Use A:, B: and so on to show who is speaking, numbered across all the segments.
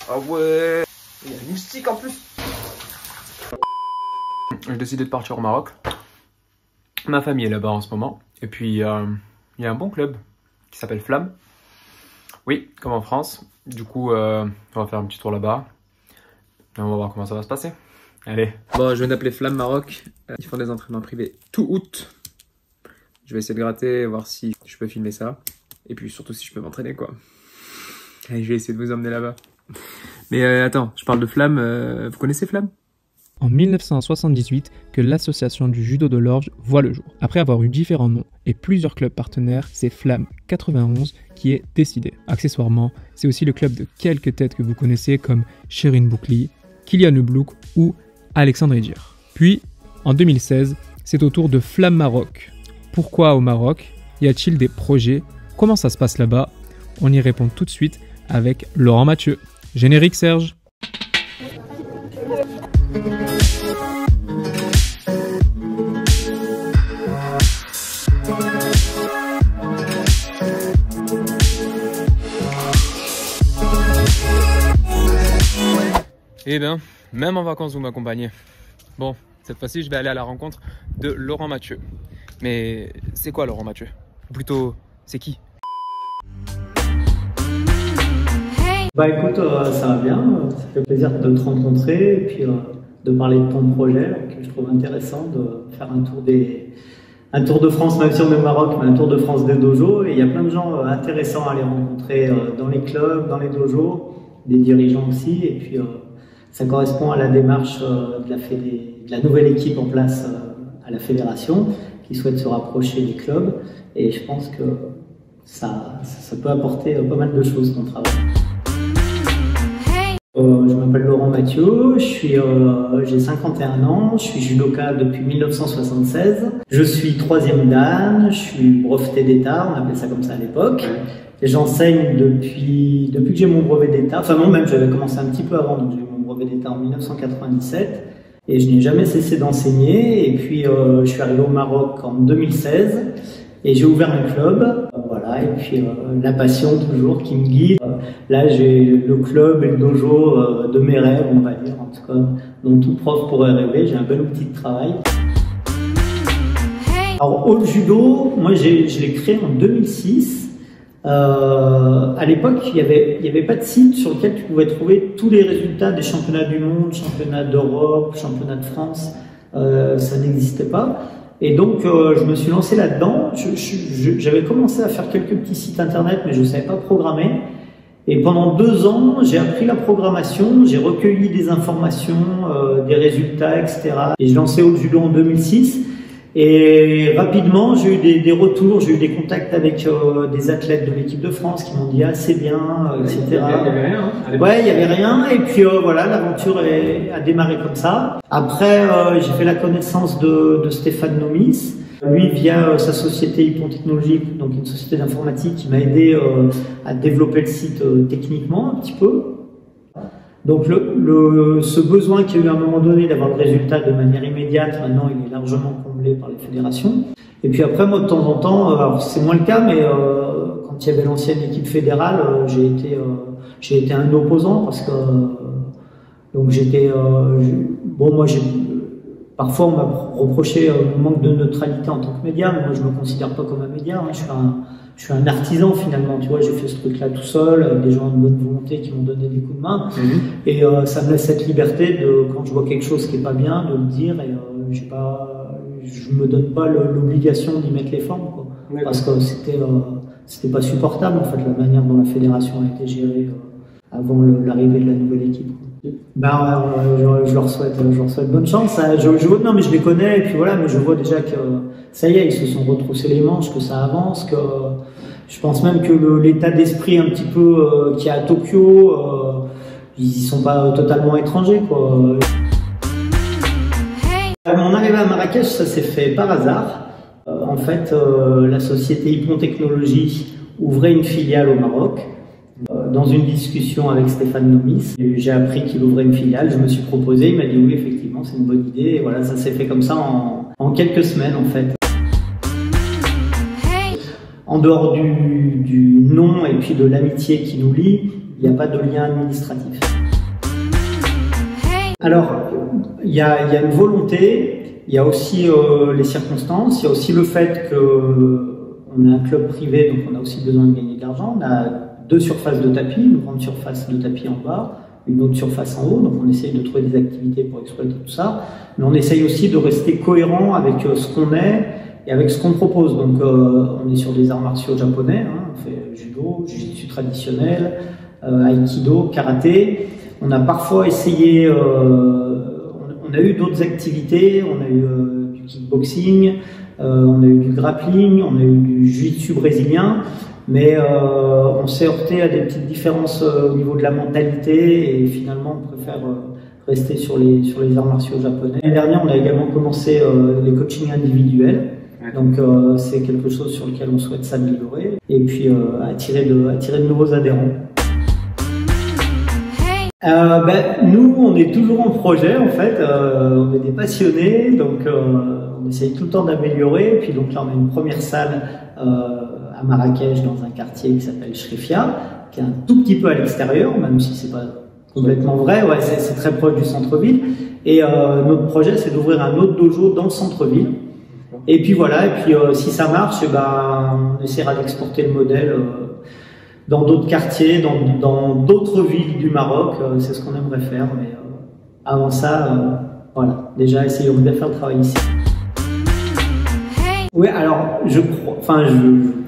A: Ah ouais. Il y a des moustiques en plus. J'ai décidé de partir au Maroc. Ma famille est là-bas en ce moment. Et puis, il y a un bon club qui s'appelle Flamme. Oui, comme en France. Du coup, on va faire un petit tour là-bas. Et on va voir comment ça va se passer. Allez. Bon, je viens d'appeler Flamme Maroc. Ils font des entraînements privés tout août. Je vais essayer de gratter, voir si je peux filmer ça. Et puis surtout si je peux m'entraîner, quoi. Allez, je vais essayer de vous emmener là-bas. Mais attends, je parle de Flamme. Vous connaissez Flamme ?
B: En 1978 que l'association du judo de l'Orge voit le jour. Après avoir eu différents noms et plusieurs clubs partenaires, c'est Flamme 91 qui est décidé. Accessoirement, c'est aussi le club de quelques têtes que vous connaissez comme Shirin Boukli, Kylian Ublouk ou Alexandre Edjir. Puis, en 2016, c'est au tour de Flamme Maroc. Pourquoi au Maroc ? Y a-t-il des projets ? Comment ça se passe là-bas ? On y répond tout de suite avec Laurent Mathieu. Générique Serge.
A: Eh bien, même en vacances vous m'accompagnez. Bon, cette fois-ci je vais aller à la rencontre de Laurent Mathieu. Mais c'est quoi Laurent Mathieu ? Ou plutôt, c'est qui ?
C: Bah écoute, ça va bien, ça fait plaisir de te rencontrer et puis de parler de ton projet que je trouve intéressant de faire un tour de France, même si on est au Maroc, mais un tour de France des dojos. Et il y a plein de gens intéressants à aller rencontrer dans les clubs, dans les dojos, des dirigeants aussi. Et puis ça correspond à la démarche de la nouvelle équipe en place à la fédération qui souhaite se rapprocher des clubs. Et je pense que ça peut apporter pas mal de choses ton travail. Je m'appelle Laurent Mathieu, j'ai 51 ans, je suis judoka depuis 1976. Je suis 3e dan, je suis breveté d'État, on appelait ça comme ça à l'époque. J'enseigne depuis que j'ai mon brevet d'État, enfin non, même j'avais commencé un petit peu avant, donc j'ai eu mon brevet d'État en 1997. Et je n'ai jamais cessé d'enseigner. Et puis je suis arrivé au Maroc en 2016 et j'ai ouvert un club. Voilà, et puis la passion toujours qui me guide. Là, j'ai le club et le dojo de mes rêves, on va dire, en tout cas, dont tout prof pourrait rêver. J'ai un bel outil de travail. Alors, All Judo, moi, je l'ai créé en 2006. À l'époque, il y avait pas de site sur lequel tu pouvais trouver tous les résultats des championnats du monde, championnats d'Europe, championnats de France. Ça n'existait pas. Et donc, je me suis lancé là-dedans. J'avais commencé à faire quelques petits sites internet, mais je ne savais pas programmer. Et pendant 2 ans, j'ai appris la programmation, j'ai recueilli des informations, des résultats, etc. Et j'ai lancé All Judo en 2006. Et rapidement, j'ai eu des retours, j'ai eu des contacts avec des athlètes de l'équipe de France qui m'ont dit « Ah, c'est bien, etc. » Il n'y avait rien. Ouais, il n'y avait rien. Et puis voilà, l'aventure a démarré comme ça. Après, j'ai fait la connaissance de Stéphane Nomis. Lui, via sa société Hippon Technologique, donc une société d'informatique, qui m'a aidé à développer le site techniquement un petit peu. Donc ce besoin qu'il y a eu à un moment donné d'avoir le résultat de manière immédiate, maintenant il est largement comblé par les fédérations. Et puis après, moi de temps en temps, alors c'est moins le cas, mais quand il y avait l'ancienne équipe fédérale, j'ai été un opposant parce que donc j'étais bon, moi parfois on m'a reproché mon manque de neutralité en tant que média, mais moi je me considère pas comme un média, hein. Je suis un artisan finalement, tu vois, j'ai fait ce truc-là tout seul, avec des gens de bonne volonté qui m'ont donné des coups de main. Et ça me laisse cette liberté de, quand je vois quelque chose qui est pas bien, de le dire, et je me donne pas l'obligation d'y mettre les formes, quoi. Parce que c'était pas supportable en fait la manière dont la fédération a été gérée avant l'arrivée de la nouvelle équipe. Ben, je leur souhaite bonne chance. Non, mais je les connais, et puis voilà, mais je vois déjà que ça y est, ils se sont retroussés les manches, que ça avance, que je pense même que l'état d'esprit un petit peu qu'il y a à Tokyo, ils y sont pas totalement étrangers, quoi. Mon arrivée à Marrakech, ça s'est fait par hasard. En fait, la société Hippon Technologie ouvrait une filiale au Maroc. Dans une discussion avec Stéphane Nomis, j'ai appris qu'il ouvrait une filiale, je me suis proposé, il m'a dit oui, effectivement, c'est une bonne idée, et voilà, ça s'est fait comme ça en quelques semaines en fait. en dehors du nom et puis de l'amitié qui nous lie, il n'y a pas de lien administratif. Alors, il y a une volonté, il y a aussi les circonstances, il y a aussi le fait qu'on est un club privé, donc on a aussi besoin de gagner de l'argent. On a 2 surfaces de tapis, une grande surface de tapis en bas, une autre surface en haut, donc on essaye de trouver des activités pour exploiter tout ça, mais on essaye aussi de rester cohérent avec ce qu'on est et avec ce qu'on propose. Donc on est sur des arts martiaux japonais, hein, on fait judo, jiu-jitsu traditionnel, aïkido, karaté. On a parfois essayé, on a eu d'autres activités, on a eu du kickboxing, on a eu du grappling, on a eu du jiu-jitsu brésilien, mais on s'est heurté à des petites différences au niveau de la mentalité et finalement on préfère rester sur les arts martiaux japonais. L'année dernière, on a également commencé les coachings individuels, donc c'est quelque chose sur lequel on souhaite s'améliorer et puis attirer de nouveaux adhérents. Nous, on est toujours en projet en fait, on est des passionnés, donc on essaye tout le temps d'améliorer. Puis donc là, on a une première salle à Marrakech dans un quartier qui s'appelle Shrefia, qui est un tout petit peu à l'extérieur, même si c'est pas complètement vrai. Ouais, c'est très proche du centre-ville. Et notre projet, c'est d'ouvrir un autre dojo dans le centre-ville. Et puis voilà. Et puis si ça marche, on essaiera d'exporter le modèle dans d'autres quartiers, dans d'autres villes du Maroc. C'est ce qu'on aimerait faire, mais avant ça, voilà, déjà essayons de bien faire le travail ici. Oui, alors je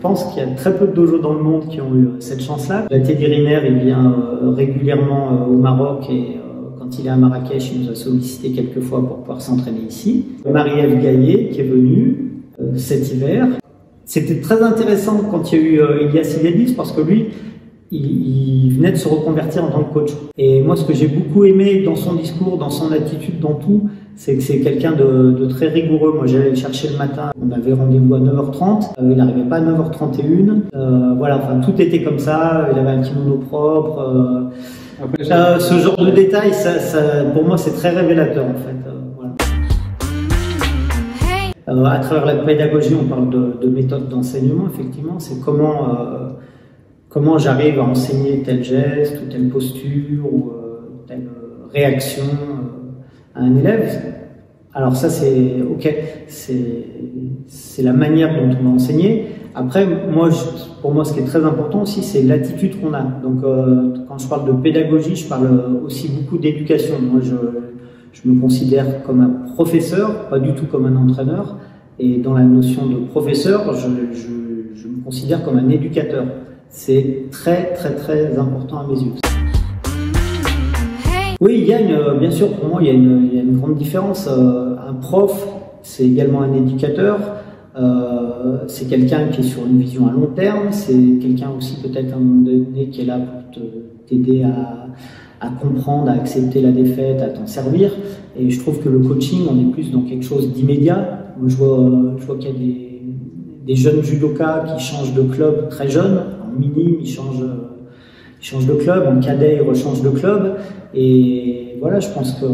C: pense qu'il y a très peu de dojos dans le monde qui ont eu cette chance-là. Teddy Riner, il vient régulièrement au Maroc et quand il est à Marrakech, il nous a sollicité quelques fois pour pouvoir s'entraîner ici. Marie-Ève Gaillet qui est venue cet hiver. C'était très intéressant quand il y a eu Ilyas Iliadis parce que lui, il venait de se reconvertir en tant que coach. Et moi, ce que j'ai beaucoup aimé dans son discours, dans son attitude, dans tout, c'est que c'est quelqu'un de très rigoureux. Moi, j'allais le chercher le matin. On avait rendez-vous à 9h30. Il n'arrivait pas à 9h31. Voilà, enfin, tout était comme ça. Il avait un kimono propre. Ce genre de détails, pour moi, c'est très révélateur, en fait. À travers la pédagogie, on parle de méthode d'enseignement, effectivement. C'est comment j'arrive à enseigner tel geste, ou telle posture, ou telle réaction à un élève. Alors ça, c'est ok, c'est la manière dont on va enseigner. Après, pour moi, ce qui est très important aussi, c'est l'attitude qu'on a. Donc, quand je parle de pédagogie, je parle aussi beaucoup d'éducation. Moi, je me considère comme un professeur, pas du tout comme un entraîneur. Et dans la notion de professeur, je me considère comme un éducateur. C'est très, très, très important à mes yeux. Oui, bien sûr, pour moi, il y a une grande différence. Un prof, c'est également un éducateur. C'est quelqu'un qui est sur une vision à long terme. C'est quelqu'un aussi, peut-être, à un moment donné, qui est là pour t'aider à comprendre, à accepter la défaite, à t'en servir. Et je trouve que le coaching, on est plus dans quelque chose d'immédiat. Moi, je vois qu'il y a des jeunes judokas qui changent de club très jeunes. En minime, ils changent de club. En cadet, ils rechangent de club. Et voilà, je pense que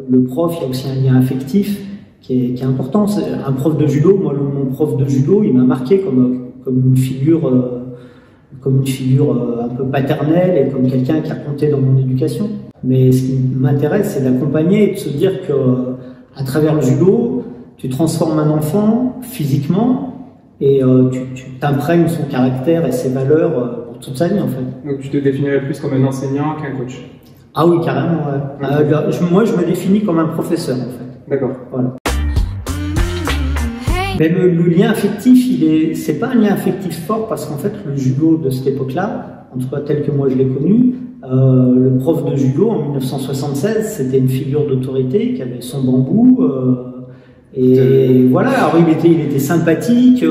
C: le prof, il y a aussi un lien affectif qui est important. Un prof de judo, moi, mon prof de judo, il m'a marqué comme une figure un peu paternelle et comme quelqu'un qui a compté dans mon éducation. Mais ce qui m'intéresse, c'est d'accompagner et de se dire que à travers le judo, tu transformes un enfant physiquement et tu t'imprègnes son caractère et ses valeurs pour toute sa vie en fait.
B: Donc tu te définirais plus comme un enseignant qu'un coach?
C: Ah oui, carrément. Ouais. Okay. Moi, je me définis comme un professeur en fait.
B: D'accord.
C: Voilà. Mais le lien affectif, c'est pas un lien affectif fort parce qu'en fait, le judo de cette époque-là, en tout cas tel que moi je l'ai connu, le prof de judo en 1976, c'était une figure d'autorité qui avait son bambou. Et voilà, alors il était sympathique.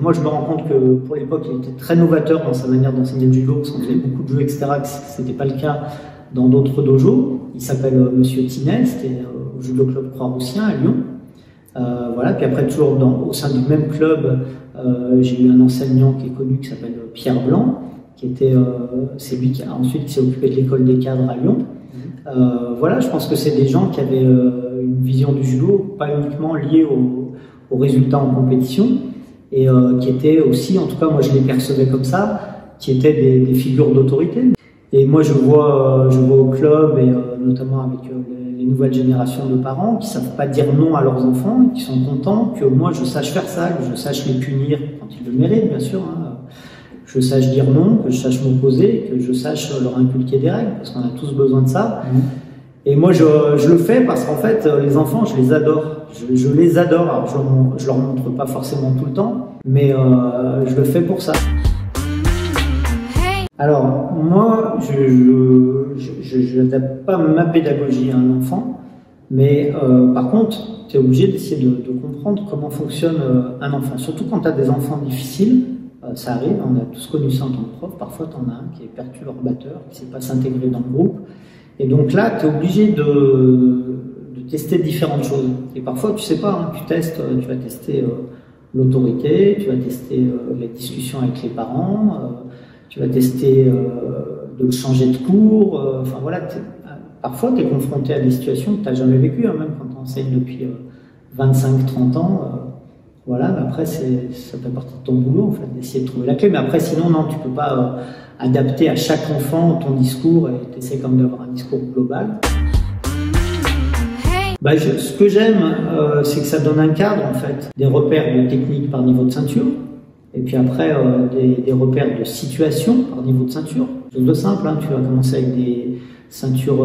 C: Moi, je me rends compte que pour l'époque, il était très novateur dans sa manière d'enseigner le judo, parce qu'on faisait beaucoup de jeux, etc., que c'était pas le cas dans d'autres dojos. Il s'appelle Monsieur Tinet, c'était au Judo Club Croix-Roussien à Lyon. Voilà, puis après, toujours au sein du même club, j'ai eu un enseignant qui est connu qui s'appelle Pierre Blanc, qui était, c'est lui qui s'est occupé de l'école des cadres à Lyon. Voilà, je pense que c'est des gens qui avaient une vision du judo, pas uniquement liée aux résultats en compétition, et qui étaient aussi, en tout cas moi je les percevais comme ça, qui étaient des figures d'autorité. Et moi je vois au club, et notamment avec les nouvelles générations de parents qui savent pas dire non à leurs enfants, et qui sont contents que moi je sache faire ça, que je sache les punir quand ils le méritent, bien sûr, hein. Que je sache dire non, que je sache m'opposer, que je sache leur inculquer des règles, parce qu'on a tous besoin de ça. Et moi je le fais parce qu'en fait les enfants je les adore, je les adore. Alors je leur montre pas forcément tout le temps, mais je le fais pour ça. Alors moi je n'adapte pas ma pédagogie à un enfant, mais par contre tu es obligé d'essayer de comprendre comment fonctionne un enfant, surtout quand tu as des enfants difficiles. Ça arrive, on a tous connu ça en tant que prof, parfois tu en as un qui est perturbateur, qui ne sait pas s'intégrer dans le groupe. Et donc là, tu es obligé de tester différentes choses. Et parfois, tu sais pas, hein, tu vas tester l'autorité, tu vas tester les discussions avec les parents, tu vas tester de le changer de cours. Enfin voilà, parfois tu es confronté à des situations que tu n'as jamais vécues, hein, même quand tu enseignes depuis 25-30 ans. Voilà, mais après, ça fait partie de ton boulot, en fait, d'essayer de trouver la clé. Mais après, sinon, non, tu peux pas adapter à chaque enfant ton discours, et tu essaies quand même d'avoir un discours global. Bah, ce que j'aime, c'est que ça donne un cadre, en fait, des repères de technique par niveau de ceinture, et puis après, des repères de situation par niveau de ceinture. C'est de simple, hein, tu vas commencer avec des ceintures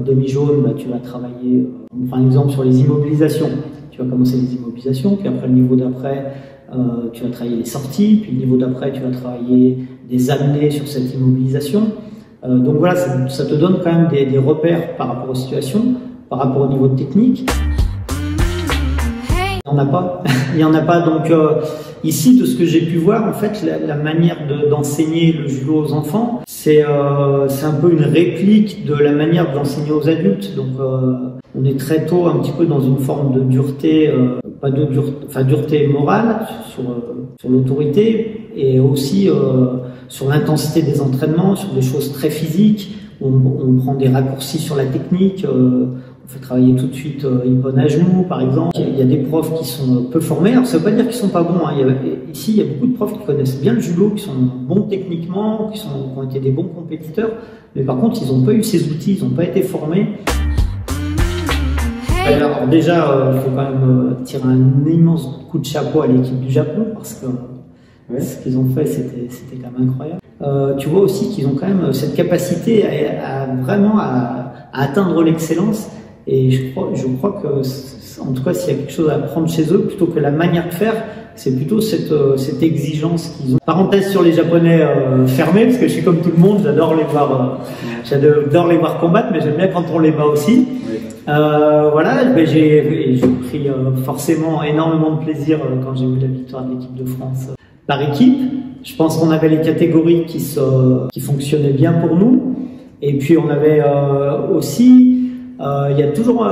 C: demi-jaunes, bah, tu vas travailler, par exemple, sur les immobilisations. Tu vas commencer les immobilisations, puis après le niveau d'après, tu vas travailler les sorties, puis le niveau d'après, tu vas travailler des amenés sur cette immobilisation. Donc voilà, ça te donne quand même des repères par rapport aux situations, par rapport au niveau de technique. Il n'y en a pas. Il n'y en a pas. Donc ici, de ce que j'ai pu voir, en fait, la manière d'enseigner le judo aux enfants, c'est un peu une réplique de la manière d'enseigner aux adultes. Donc on est très tôt un petit peu dans une forme de dureté, dureté morale sur l'autorité, et aussi sur l'intensité des entraînements, sur des choses très physiques, où on prend des raccourcis sur la technique, on fait travailler tout de suite Ippon à genoux, par exemple. Il y a des profs qui sont peu formés, alors ça veut pas dire qu'ils sont pas bons, hein. Ici, il y a beaucoup de profs qui connaissent bien le judo, qui sont bons techniquement, qui ont été des bons compétiteurs, mais par contre, ils n'ont pas eu ces outils, ils n'ont pas été formés. Alors déjà, il faut quand même tirer un immense coup de chapeau à l'équipe du Japon, parce que ce qu'ils ont fait, c'était quand même incroyable. Tu vois aussi qu'ils ont quand même cette capacité à vraiment atteindre l'excellence, et je crois que, en tout cas, s'il y a quelque chose à apprendre chez eux, plutôt que la manière de faire, c'est plutôt cette exigence qu'ils ont. Parenthèse sur les Japonais fermés, parce que je suis comme tout le monde, j'adore les voir combattre, mais j'aime bien quand on les bat aussi. Voilà, ben j'ai pris forcément énormément de plaisir quand j'ai vu la victoire de l'équipe de France par équipe. Je pense qu'on avait les catégories qui fonctionnaient bien pour nous, et puis on avait aussi, il y a toujours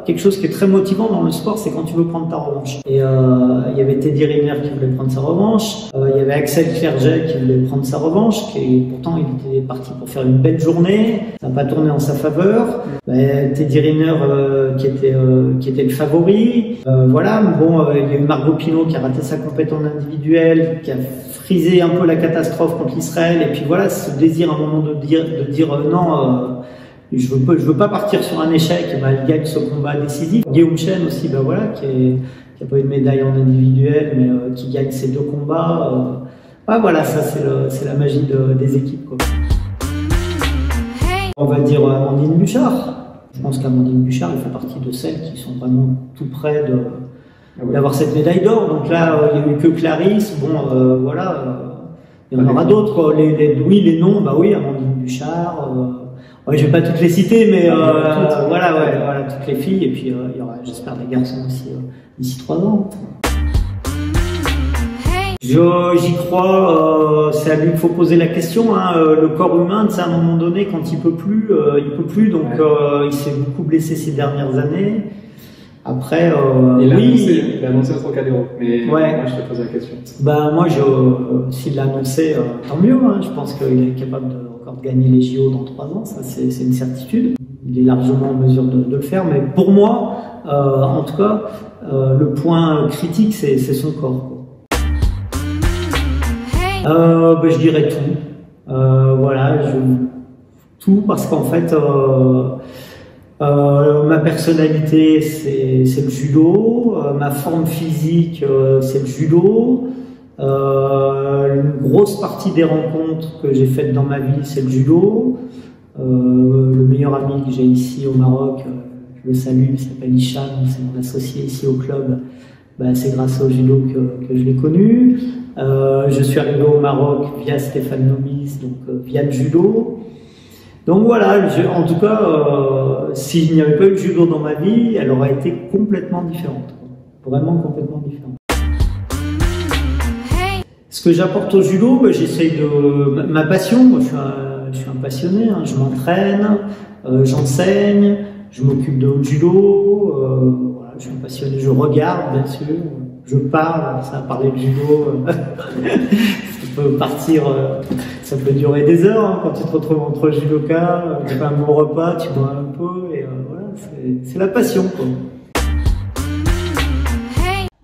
C: quelque chose qui est très motivant dans le sport, c'est quand tu veux prendre ta revanche. Et il y avait Teddy Riner qui voulait prendre sa revanche, il y avait Axel Clerget qui voulait prendre sa revanche, pourtant il était parti pour faire une belle journée, ça n'a pas tourné en sa faveur. Teddy Riner qui était le favori. Voilà, bon, il y a eu Margot Pinot qui a raté sa compétition individuelle, qui a frisé un peu la catastrophe contre l'Israël, et puis voilà, ce désir à un moment de dire non, je veux pas partir sur un échec, et il gagne ce combat décisif. Guillaume Chen aussi, voilà, qui a pas eu de médaille en individuel, mais qui gagne ces deux combats. Voilà, ça c'est la magie des équipes, quoi. On va dire Amandine Bouchard. Je pense qu'Amandine Bouchard, elle fait partie de celles qui sont vraiment tout près d'avoir cette médaille d'or. Donc là, il n'y a eu que Clarisse. Bon, voilà, il y en aura d'autres. Les noms, Amandine Bouchard. Je vais pas toutes les citer, mais voilà, toutes les filles. Et puis il y aura, j'espère, des garçons aussi d'ici 3 ans. J'y crois, c'est à lui qu'il faut poser la question, hein. Le corps humain, à un moment donné, quand il peut plus, donc il s'est beaucoup blessé ces dernières années. Après,
A: il a annoncé au Trocadéro, mais moi je te pose la question. Moi,
C: s'il l'a annoncé, tant mieux, hein. Je pense qu'il est capable encore de gagner les JO dans 3 ans, ça c'est une certitude. Il est largement en mesure de le faire, mais pour moi, en tout cas, le point critique, c'est son corps, quoi. Je dirais tout. Voilà, tout parce qu'en fait, ma personnalité, c'est le judo. Ma forme physique, c'est le judo. Une grosse partie des rencontres que j'ai faites dans ma vie, c'est le judo. Le meilleur ami que j'ai ici au Maroc, je le salue, il s'appelle Hicham, c'est mon associé ici au club. C'est grâce au judo que je l'ai connu. Je suis arrivé au Maroc via Stéphane Nomis, donc via le judo. Donc voilà, en tout cas, s'il n'y avait pas eu le judo dans ma vie, elle aurait été complètement différente. Vraiment complètement différente. Ce que j'apporte au judo, j'essaye de... Ma passion, moi je suis un passionné, hein, je m'entraîne, j'enseigne, je m'occupe de haut judo, voilà, je suis un passionné, je regarde bien sûr, je parle, ça a parlé de judo, ça peut partir, ça peut durer des heures, hein, quand tu te retrouves entre judokas, tu fais un bon repas, tu bois un peu, et voilà, c'est la passion, quoi.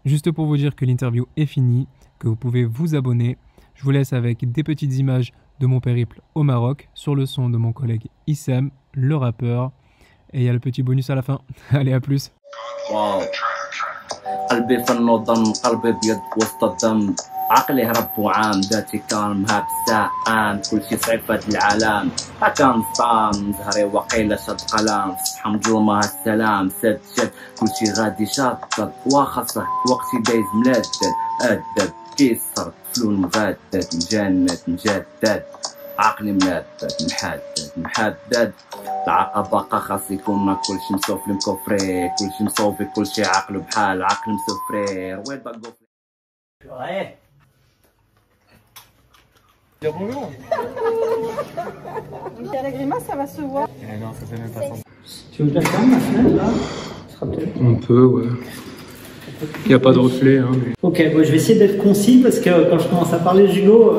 B: Juste pour vous dire que l'interview est finie, que vous pouvez vous abonner. Je vous laisse avec des petites images de mon périple au Maroc sur le son de mon collègue Issam, le rappeur. Et il y a le petit bonus à la fin. Allez, à plus.
D: Wow. قلبي في النظام قلبي بيد وسط الدم عقلي هرب وعام ذاتي كالمها بالساعان كلشي صعيب فهاد العالم هاكا نصام زهري وقيلة شاد قلم صحة مظلمة السلام سد شد كلشي غادي شاطط واخا صح وقتي دايز ملدد أدب كيسر فلول مغدد مجند مجدد عقلي ملدد محدد العقبة خاص يكون كلشي مسوفلي مكفري كلشي مصوفي كلشي عقلو بحال عقل مسفري وين باكو
C: Ouais.
A: Dire bonjour.
E: Il y a la grimace, ça va se voir.
A: Non, ça fait même pas sens.
C: Tu veux que je la ferme, ma fenêtre, là? Ce sera peut-être...
B: On peut, ouais. Il n'y a pas de reflet. Hein, mais...
C: Ok, je vais essayer d'être concis parce que quand je commence à parler judo...